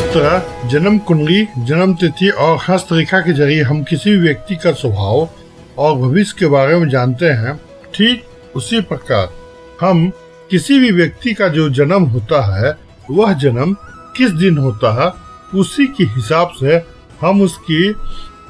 तरह जन्म कुंडली, जन्म तिथि और हस्तरेखा के जरिए हम किसी भी व्यक्ति का स्वभाव और भविष्य के बारे में जानते हैं, ठीक उसी प्रकार हम किसी भी व्यक्ति का जो जन्म होता है वह जन्म किस दिन होता है उसी के हिसाब से हम उसकी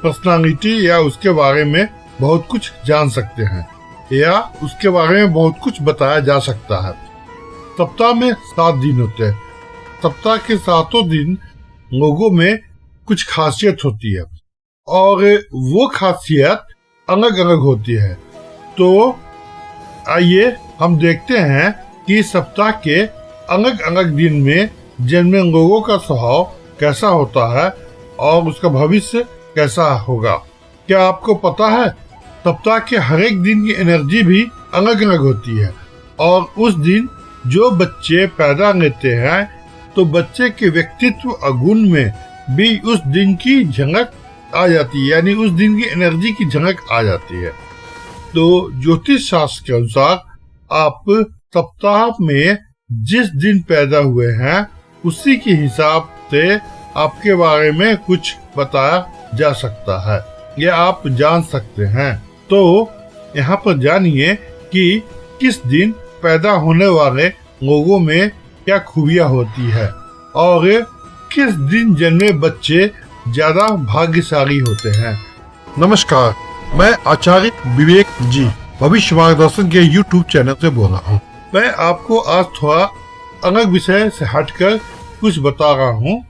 पर्सनालिटी या उसके बारे में बहुत कुछ जान सकते हैं या उसके बारे में बहुत कुछ बताया जा सकता है। सप्ताह में 7 दिन होते हैं। सप्ताह के 7 दिन लोगों में कुछ खासियत होती है और वो खासियत अलग अलग होती है। तो आइए हम देखते हैं कि सप्ताह के अलग अलग दिन में जन्मे लोगों का स्वभाव कैसा होता है और उसका भविष्य कैसा होगा। क्या आपको पता है सप्ताह के हर एक दिन की एनर्जी भी अलग अलग होती है और उस दिन जो बच्चे पैदा लेते हैं तो बच्चे के व्यक्तित्व और गुण में भी उस दिन की झलक आ जाती है, यानी उस दिन की एनर्जी की झलक आ जाती है। तो ज्योतिष शास्त्र के अनुसार आप सप्ताह में जिस दिन पैदा हुए हैं उसी के हिसाब से आपके बारे में कुछ बताया जा सकता है या आप जान सकते हैं। तो यहाँ पर जानिए कि किस दिन पैदा होने वाले लोगों में क्या खूबियाँ होती है और किस दिन जन्मे बच्चे ज्यादा भाग्यशाली होते हैं। नमस्कार, मैं आचार्य विवेक जी भविष्य मार्गदर्शन के YouTube चैनल से बोल रहा हूँ। मैं आपको आज थोड़ा अलग विषय से हटकर कुछ बता रहा हूँ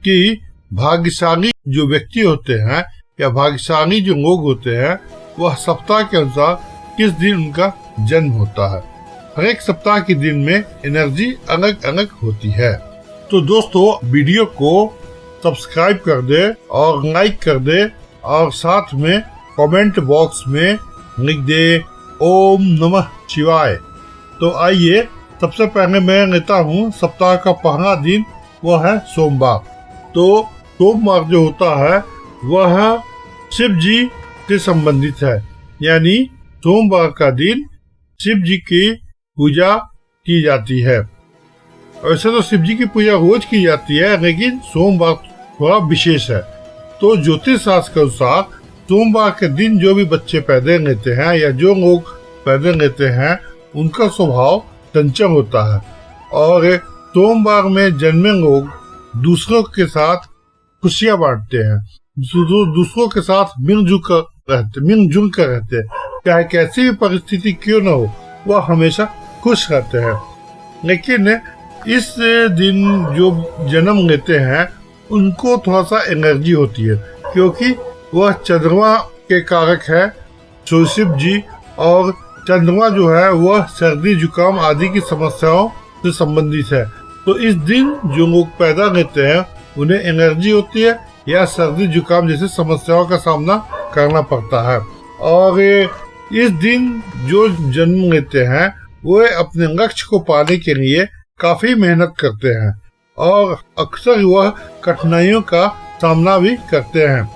कि भाग्यशाली जो व्यक्ति होते हैं या भाग्यशाली जो लोग होते हैं वह सप्ताह के अनुसार किस दिन उनका जन्म होता है। हर एक सप्ताह के दिन में एनर्जी अलग अलग होती है। तो दोस्तों वीडियो को सब्सक्राइब कर दे और लाइक कर दे और साथ में कमेंट बॉक्स में लिख दे ओम नमः शिवाय। तो आइए सबसे पहले मैं लेता हूँ सप्ताह का पहला दिन, वह है सोमवार। तो सोमवार जो होता है वह शिव जी से संबंधित है, यानी सोमवार का दिन शिव जी की पूजा की जाती है। वैसे तो शिव जी की पूजा रोज की जाती है लेकिन सोमवार थोड़ा विशेष है। तो ज्योतिष शास्त्र के अनुसार सोमवार के दिन जो भी बच्चे पैदा लेते हैं या जो लोग पैदा लेते हैं उनका स्वभाव चंचल होता है और सोमवार में जन्मे लोग दूसरों के साथ खुशियां बांटते हैं, दूसरों के साथ मिलजुल कर रहते हैं। चाहे कैसी भी परिस्थिति क्यों न हो वह हमेशा खुश रहते हैं। लेकिन इस दिन जो जन्म लेते हैं उनको थोड़ा सा एनर्जी होती है क्योंकि वह चंद्रमा के कारक है शिव जी, और चंद्रमा जो है वह सर्दी जुकाम आदि की समस्याओं से संबंधित है। तो इस दिन जो लोग पैदा लेते हैं उन्हें एनर्जी होती है या सर्दी जुकाम जैसी समस्याओं का सामना करना पड़ता है। और इस दिन जो जन्म लेते हैं वे अपने लक्ष्य को पाने के लिए काफी मेहनत करते हैं और अक्सर वह कठिनाइयों का सामना भी करते हैं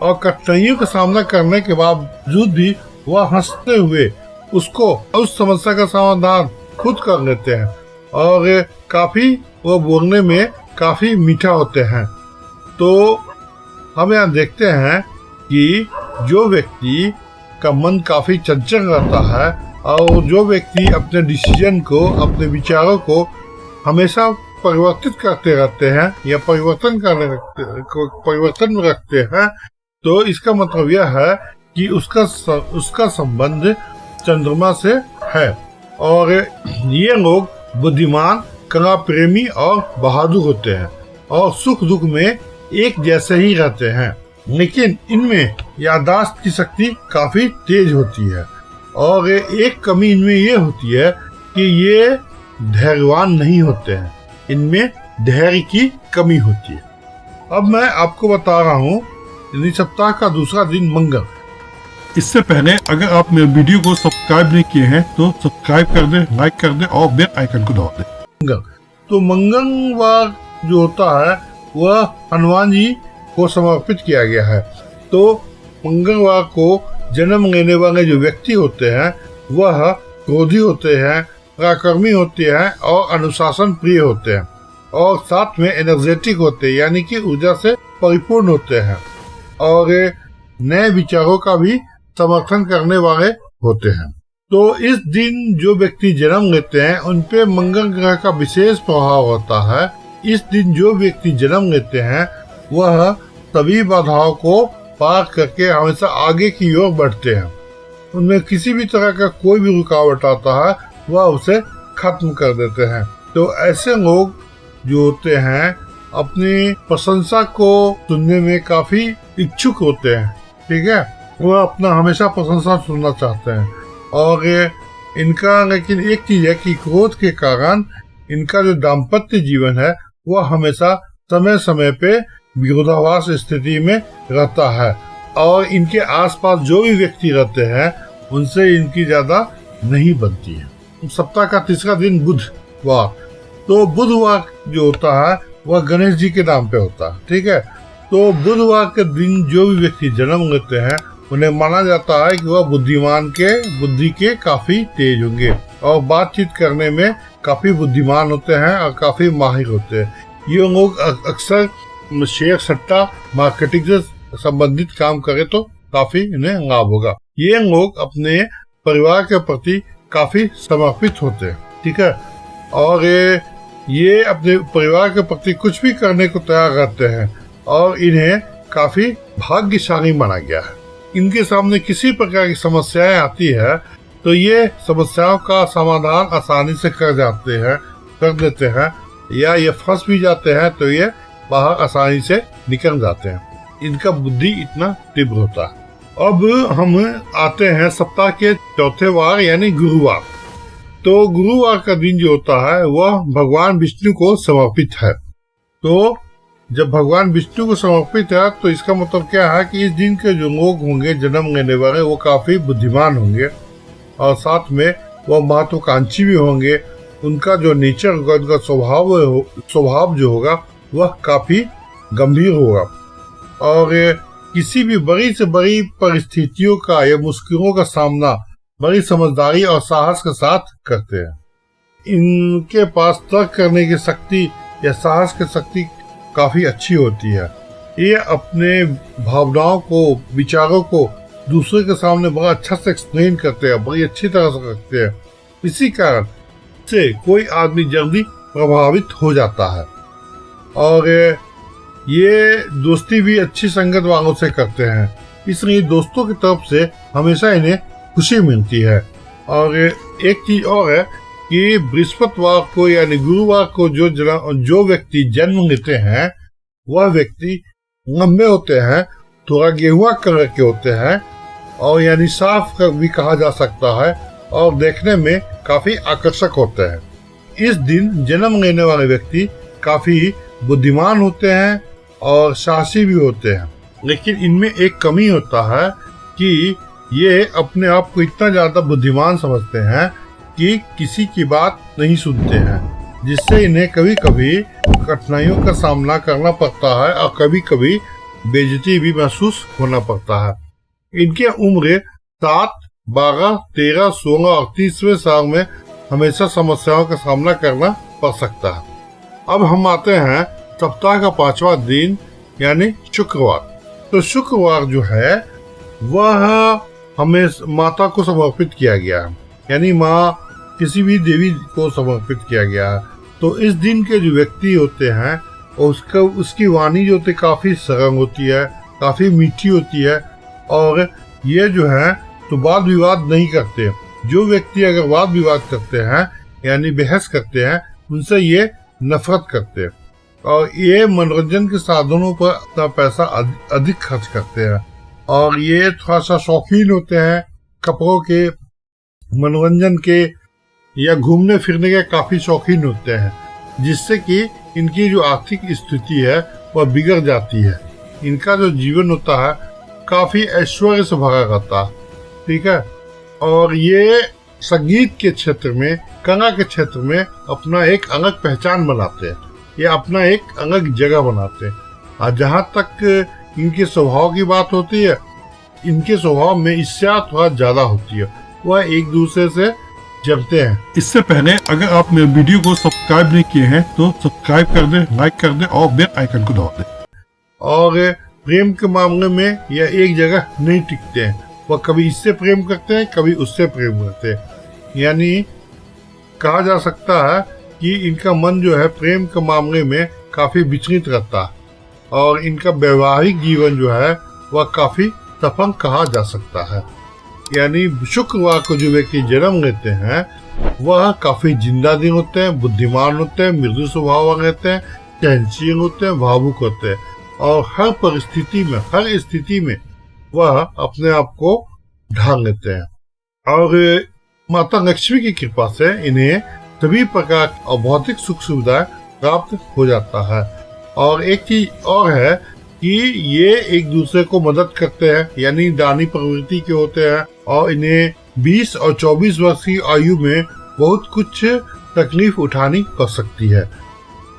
और कठिनाइयों का सामना करने के बावजूद भी वह हंसते हुए उस समस्या का समाधान खुद कर लेते हैं और काफी वह बोलने में काफी मीठा होते हैं। तो हम यहाँ देखते हैं कि जो व्यक्ति का मन काफी चंचल रहता है और जो व्यक्ति अपने डिसीजन को, अपने विचारों को हमेशा परिवर्तित करते रहते हैं या परिवर्तन में रखते हैं, तो इसका मतलब यह है कि उसका संबंध चंद्रमा से है। और ये लोग बुद्धिमान, कला प्रेमी और बहादुर होते हैं और सुख दुख में एक जैसे ही रहते हैं, लेकिन इनमें याददाश्त की शक्ति काफी तेज होती है। और एक कमी इनमें ये होती है कि ये धैर्यवान नहीं होते हैं, इनमें धैर्य की कमी होती है। अब मैं आपको बता रहा हूँ सप्ताह का दूसरा दिन मंगल। इससे पहले अगर आप मेरे वीडियो को सब्सक्राइब नहीं किए हैं तो सब्सक्राइब कर दें, लाइक कर दें और बेल आइकन को दबा दें। मंगल, तो मंगलवार जो होता है वह हनुमान जी को समर्पित किया गया है। तो मंगलवार को जन्म लेने वाले जो व्यक्ति होते हैं वह क्रोधी होते हैं, पराक्रमी होते हैं और अनुशासन प्रिय होते हैं और साथ में एनर्जेटिक होते हैं, यानी कि ऊर्जा से परिपूर्ण होते हैं और नए विचारों का भी समर्थन करने वाले होते हैं। तो इस दिन जो व्यक्ति जन्म लेते हैं उन पे मंगल ग्रह का विशेष प्रभाव होता है। इस दिन जो व्यक्ति जन्म लेते हैं वह सभी बाधाओं को पार करके हमेशा आगे की ओर बढ़ते हैं। उनमें किसी भी तरह का कोई भी रुकावट आता है वह उसे खत्म कर देते हैं। तो ऐसे लोग जो होते हैं अपनी प्रशंसा को सुनने में काफी इच्छुक होते हैं, ठीक है, वह अपना हमेशा प्रशंसा सुनना चाहते हैं। और इनका लेकिन एक चीज है कि क्रोध के कारण इनका जो दाम्पत्य जीवन है वह हमेशा समय समय पे विरोधाभास स्थिति में रहता है और इनके आसपास जो भी व्यक्ति रहते हैं उनसे इनकी ज्यादा नहीं बनती है। सप्ताह का तीसरा दिन बुधवार, तो बुधवार जो होता है वह गणेश जी के नाम पे होता है, ठीक है। तो बुधवार के दिन जो भी व्यक्ति जन्म लेते हैं उन्हें माना जाता है कि वह बुद्धि के काफी तेज होंगे और बातचीत करने में काफी बुद्धिमान होते हैं और काफी माहिर होते हैं। ये लोग अक्सर शेयर सट्टा मार्केटिंग से संबंधित काम करे तो काफी इन्हें लाभ होगा। ये लोग अपने परिवार के प्रति काफी समर्पित होते हैं, ठीक है, और ये अपने परिवार के प्रति कुछ भी करने को तैयार रहते हैं और इन्हें काफी भाग्यशाली माना गया है। इनके सामने किसी प्रकार की समस्याएं आती है तो ये समस्याओं का समाधान आसानी से कर देते हैं या ये फंस भी जाते हैं तो ये बाहर आसानी से निकल जाते हैं। इनका बुद्धि इतना तीव्र होता है। अब हम आते हैं सप्ताह के चौथे वार यानी गुरुवार। तो गुरुवार का दिन जो होता है वह भगवान विष्णु को समर्पित है। तो जब भगवान विष्णु को समर्पित है तो इसका मतलब क्या है कि इस दिन के जो लोग होंगे जन्म लेने वाले वो काफी बुद्धिमान होंगे और साथ में वह महत्वाकांक्षी भी होंगे। उनका जो नेचर होगा, उनका स्वभाव जो होगा वह काफी गंभीर होगा और किसी भी बड़ी से बड़ी परिस्थितियों का या मुश्किलों का सामना बड़ी समझदारी और साहस के साथ करते हैं। इनके पास तर्क करने की शक्ति या साहस की शक्ति काफी अच्छी होती है। ये अपने भावनाओं को, विचारों को दूसरे के सामने बड़ा अच्छा से एक्सप्लेन करते हैं, बड़ी अच्छी तरह से करते हैं। इसी कारण से कोई आदमी जल्दी प्रभावित हो जाता है और ये दोस्ती भी अच्छी संगत वालों से करते हैं, इसलिए दोस्तों की तरफ से हमेशा इन्हें खुशी मिलती है। और एक चीज और है कि बृहस्पतिवार को यानी गुरुवार को जो व्यक्ति जन्म लेते हैं वह व्यक्ति लंबे होते हैं, थोड़ा गेहुआ कलर के होते हैं और यानी साफ भी कहा जा सकता है और देखने में काफी आकर्षक होते हैं। इस दिन जन्म लेने वाले व्यक्ति काफी बुद्धिमान होते हैं और साहसी भी होते हैं, लेकिन इनमें एक कमी होता है कि ये अपने आप को इतना ज्यादा बुद्धिमान समझते हैं कि किसी की बात नहीं सुनते हैं, जिससे इन्हें कभी कभी कठिनाइयों का सामना करना पड़ता है और कभी कभी बेइज्जती भी महसूस होना पड़ता है। इनके उम्र 7, 12, 13, 16 और 30वें साल में हमेशा समस्याओं का सामना करना पड़ सकता है। अब हम आते हैं सप्ताह का 5वां दिन यानी शुक्रवार। तो शुक्रवार जो है वह हमें माता को समर्पित किया गया है, यानी माँ किसी भी देवी को समर्पित किया गया है। तो इस दिन के जो व्यक्ति होते हैं उसकी वाणी जो होती है काफी सरल होती है, काफी मीठी होती है और ये जो है तो वाद विवाद नहीं करते। जो व्यक्ति अगर वाद विवाद करते हैं यानी बहस करते हैं उनसे ये नफरत करते हैं और ये मनोरंजन के साधनों पर अपना पैसा अधिक खर्च करते हैं और ये थोड़ा सा शौकीन होते हैं कपड़ों के, मनोरंजन के या घूमने फिरने के काफी शौकीन होते हैं, जिससे कि इनकी जो आर्थिक स्थिति है वह बिगड़ जाती है। इनका जो जीवन होता है काफी ऐश्वर्य से भरा रहता है, ठीक है। और ये संगीत के क्षेत्र में, कला के क्षेत्र में अपना एक अलग पहचान बनाते हैं, ये अपना एक अलग जगह बनाते हैं। और जहाँ तक इनके स्वभाव की बात होती है, इनके स्वभाव में ईर्ष्या थोड़ा ज्यादा होती है। वह एक दूसरे से जमते हैं। इससे पहले अगर आप मेरे वीडियो को सब्सक्राइब नहीं किए हैं तो सब्सक्राइब कर दें, लाइक कर दें और बेल आइकन को दबा दें। और प्रेम के मामले में यह एक जगह नहीं टिकते हैं, वह कभी इससे प्रेम करते हैं, कभी उससे प्रेम करते हैं। यानी कहा जा सकता है कि इनका मन जो है प्रेम के मामले में काफी विचलित रहता है और इनका वैवाहिक जीवन जो है वह काफी सफल कहा जा सकता है। यानी शुक्रवार को जो व्यक्ति जन्म लेते हैं वह काफी जिंदा दिन होते हैं, बुद्धिमान होते हैं, मृदु स्वभाव वाले रहते हैं, सहनशील होते हैं, भावुक होते हैं और हर परिस्थिति में, हर स्थिति में वह अपने आप को ढाल लेते हैं। और माता लक्ष्मी की कृपा से इन्हें सभी प्रकार और भौतिक सुख सुविधाएं प्राप्त हो जाता है। और एक चीज और है कि ये एक दूसरे को मदद करते हैं, यानी दानी प्रवृत्ति के होते हैं और इन्हें 20 और 24 वर्ष की आयु में बहुत कुछ तकलीफ उठानी पड़ सकती है।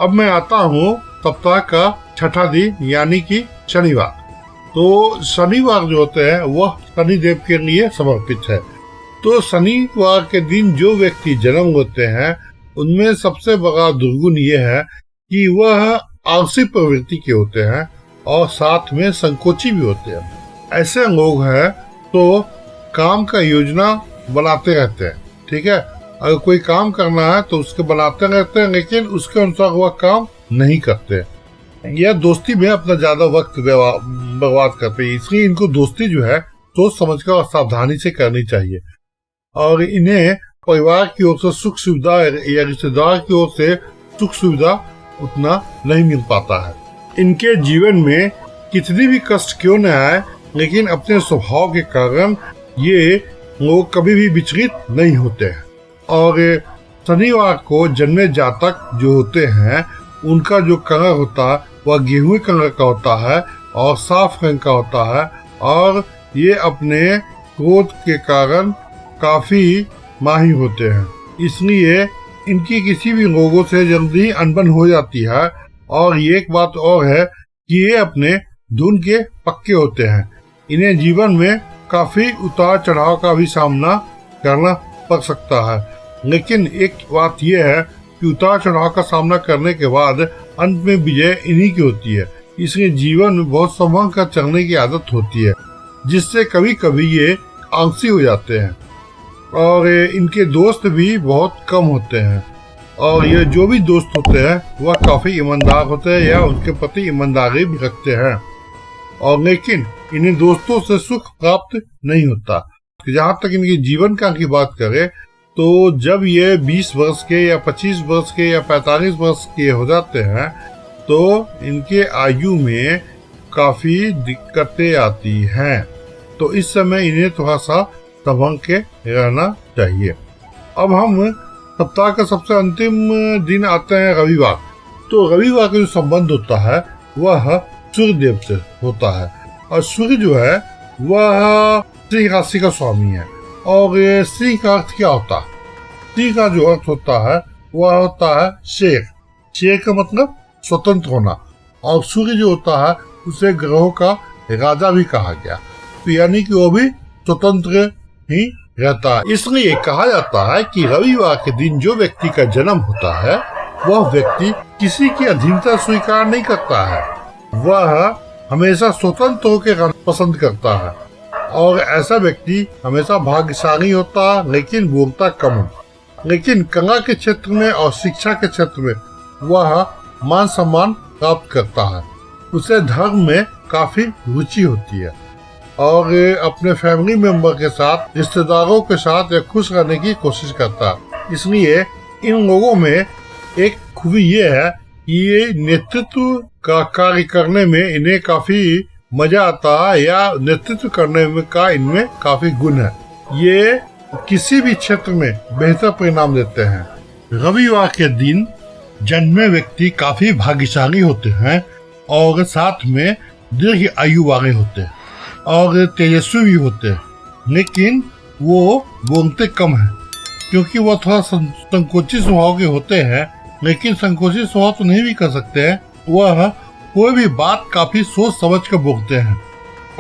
अब मैं आता हूँ सप्ताह का छठा दिन यानी कि शनिवार। तो शनिवार जो होते हैं वह शनिदेव के लिए समर्पित है। तो शनिवार के दिन जो व्यक्ति जन्म होते हैं उनमें सबसे बड़ा दुर्गुण ये है कि वह आलसी प्रवृत्ति के होते हैं और साथ में संकोची भी होते हैं। ऐसे लोग हैं तो काम का योजना बनाते रहते हैं, ठीक है, अगर कोई काम करना है तो उसके बनाते रहते हैं लेकिन उसके अनुसार वह काम नहीं करते या दोस्ती में अपना ज्यादा वक्त बर्बाद करते हैं। इसलिए इनको दोस्ती जो है सोच समझकर और सावधानी से करनी चाहिए। और इन्हें परिवार की ओर से सुख सुविधा या रिश्तेदार की ओर से सुख सुविधा उतना नहीं मिल पाता है। इनके जीवन में कितनी भी कष्ट क्यों न आए लेकिन अपने स्वभाव के कारण ये लोग कभी भी विचलित नहीं होते हैं। और शनिवार को जन्मे जातक जो होते हैं उनका जो कलर होता है वह गेहूं कलर का होता है और साफ रंग का होता है और ये अपने क्रोध के कारण काफी माहिर होते हैं। इसलिए इनकी किसी भी लोगों से जल्दी अनबन हो जाती है। और ये एक बात और है कि ये अपने धुन के पक्के होते हैं। इन्हें जीवन में काफी उतार चढ़ाव का भी सामना करना पड़ सकता है, लेकिन एक बात यह है कि उतार चढ़ाव का सामना करने के बाद अंत में विजय इन्हीं की होती है। इसलिए जीवन में बहुत संभल कर चलने की आदत होती है जिससे कभी कभी ये आलसी हो जाते हैं। और इनके दोस्त भी बहुत कम होते हैं और ये जो भी दोस्त होते हैं वह काफी ईमानदार होते हैं या उनके प्रति ईमानदारी भी रखते हैं। और लेकिन इन्हें दोस्तों से सुख प्राप्त नहीं होता। जहाँ तक इनके जीवन काल की बात करें तो जब ये 20 वर्ष के या 25 वर्ष के या 45 वर्ष के हो जाते हैं तो इनके आयु में काफी दिक्कतें आती हैं। तो इस समय इन्हें थोड़ा सा संभल के रहना चाहिए। अब हम सप्ताह का सबसे अंतिम दिन आते हैं रविवार। तो रविवार का जो संबंध होता है वह सूर्य देव से होता है और सूर्य जो है वह सिंह राशि का स्वामी है। और सिंह का अर्थ क्या होता है? सिंह का जो अर्थ होता है वह होता है शेर। शेर का मतलब स्वतंत्र होना और सूर्य जो होता है उसे ग्रहों का राजा भी कहा गया। तो यानी कि वो भी स्वतंत्र ही रहता है। इसलिए कहा जाता है कि रविवार के दिन जो व्यक्ति का जन्म होता है वह व्यक्ति किसी की अधीनता स्वीकार नहीं करता है, वह हमेशा स्वतंत्र होकर रहना पसंद करता है। और ऐसा व्यक्ति हमेशा भाग्यशाली होता है लेकिन बोलता कम। लेकिन कला के क्षेत्र में और शिक्षा के क्षेत्र में वह मान सम्मान प्राप्त करता है। उसे धर्म में काफी रुचि होती है और अपने फैमिली मेंबर के साथ, रिश्तेदारों के साथ खुश रहने की कोशिश करता है। इसलिए इन लोगों में एक खूबी ये है कि ये नेतृत्व का कार्य करने में इन्हें काफी मजा आता है या नेतृत्व करने में का इनमें काफी गुण है। ये किसी भी क्षेत्र में बेहतर परिणाम देते हैं। रविवार के दिन जन्मे व्यक्ति काफी भाग्यशाली होते हैं और साथ में दीर्घ आयु वाले होते हैं और तेजस्वी भी होते हैं, लेकिन वो बोलते कम हैं क्योंकि वो थोड़ा संकोची स्वभाव के होते हैं। लेकिन संकोची स्वभाव तो नहीं भी कर सकते हैं, वह कोई भी बात काफी सोच समझ कर बोलते हैं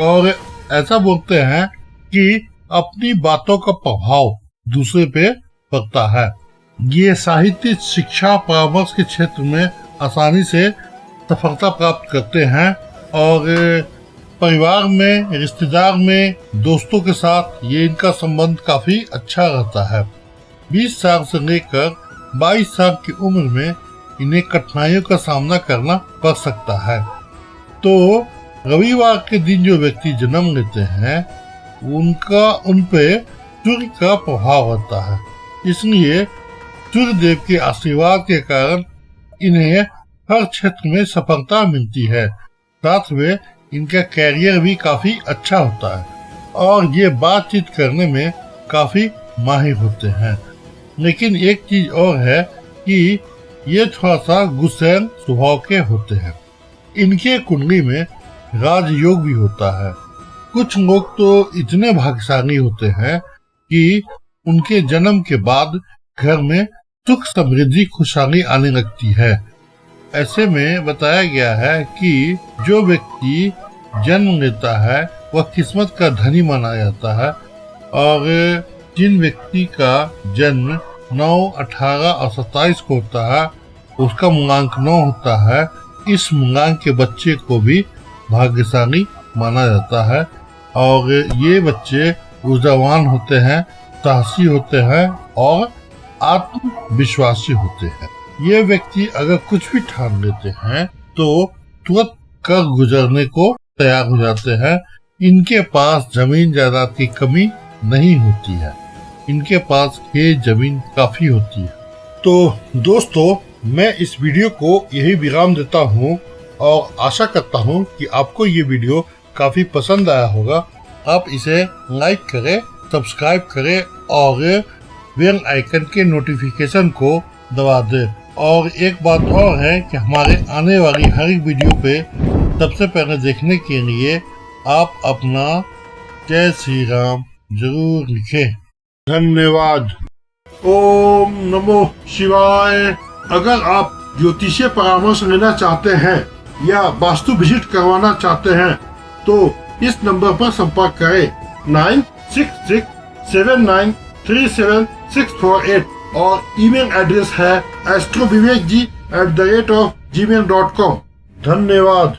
और ऐसा बोलते हैं कि अपनी बातों का प्रभाव दूसरे पे पड़ता है। ये साहित्य, शिक्षा, परामर्श के क्षेत्र में आसानी से सफलता प्राप्त करते हैं और परिवार में, रिश्तेदार में, दोस्तों के साथ ये इनका संबंध काफी अच्छा रहता है। 20 साल से लेकर 22 साल की उम्र में इन्हें कठिनाइयों का सामना करना पड़ सकता है। तो रविवार के दिन जो व्यक्ति जन्म लेते हैं उनका उन पे सूर्य का प्रभाव होता है, इसलिए सूर्य देव के आशीर्वाद के कारण इन्हें हर क्षेत्र में सफलता मिलती है। साथ में इनका कैरियर भी काफी अच्छा होता है और ये बातचीत करने में काफी माहिर होते हैं। लेकिन एक चीज और है कि ये थोड़ा सा गुस्सैल स्वभाव के होते हैं। इनके कुंडली में राजयोग भी होता है। कुछ लोग तो इतने भाग्यशाली होते हैं कि उनके जन्म के बाद घर में सुख, समृद्धि, खुशहाली आने लगती है। ऐसे में बताया गया है कि जो व्यक्ति जन्म लेता है वह किस्मत का धनी माना जाता है और जिन व्यक्ति का जन्म 9, 18 और 27 को होता है उसका मूलांक 9 होता है। इस मूलांक के बच्चे को भी भाग्यशाली माना जाता है और ये बच्चे ऊर्जावान होते हैं, साहसी होते हैं और आत्मविश्वासी होते हैं। ये व्यक्ति अगर कुछ भी ठान लेते हैं तो तुरंत कर गुजरने को तैयार हो जाते हैं। इनके पास जमीन जायदाद की कमी नहीं होती है। इनके पास खेत जमीन काफी होती है। तो दोस्तों, मैं इस वीडियो को यही विराम देता हूँ और आशा करता हूँ कि आपको ये वीडियो काफी पसंद आया होगा। आप इसे लाइक करें, सब्सक्राइब करें और बेल आइकन के नोटिफिकेशन को दबा दें। और एक बात और है कि हमारे आने वाली हर एक वीडियो पे सबसे पहले देखने के लिए आप अपना जय श्री राम जरूर लिखें। धन्यवाद। ओम नमो शिवाय। अगर आप ज्योतिषीय परामर्श लेना चाहते हैं या वास्तु विजिट करवाना चाहते हैं तो इस नंबर पर संपर्क करें 9667937648 और ईमेल एड्रेस है astrobivekji@gmail.com। धन्यवाद।